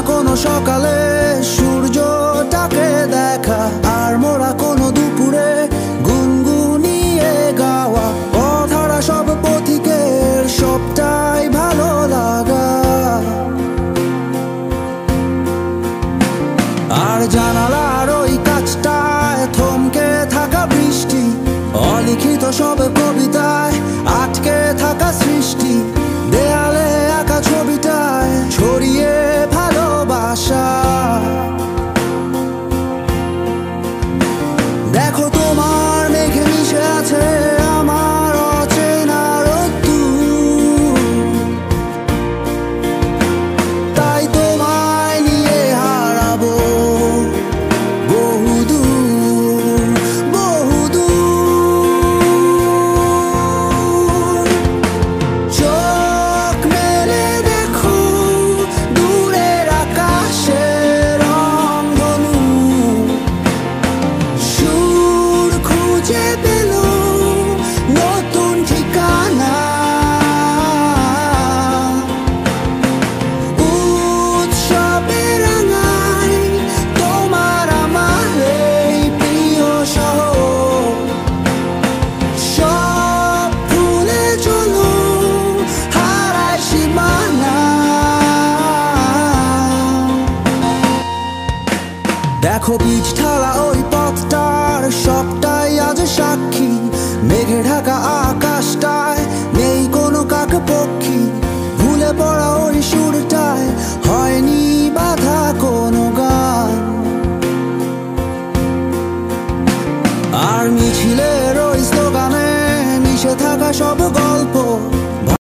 কোনো সকালে সূর্যটাকে দেখা, আর মোরা কোনো দুপুরে গুনগুনিয়ে গাওয়া কথাটা সব পথিকের সবটাই ভালো লাগা। আর জানালার ওই কাছটায় থমকে থাকা বৃষ্টি, অলিখিত সব কবিতায় আটকে থাকা সৃষ্টি, দেয়ালে আঁকা ছবিটায় ছড়িয়ে ভালোবাসা। দেখো তোমার মেঘে মিশে আছে আমার অচেনা রোদ্দুর, তাই তোমায় নিয়ে হারাবো বহুদূর বহুদূর। চোখ মেলে দেখো দূরের আকাশের রংধনু, সুর খুঁজে পেল নতুন ঠিকানা। উৎসবে রাঙাই তোমার আমার এই প্রিয় শহর, সব ভুলে চলো হারায় সীমানা। দেখো বীজ ঢালা ওই পথটার সবটাই আজ সাক্ষী, মেঘে ঢাকা আকাশটায় নেই কোনো কাক পক্ষী, ভুলে পড়া ওই সুরটায় হয়নি বাধা কোনো গান। আর মিছিলের ওই স্লোগানে মিশে থাকা সব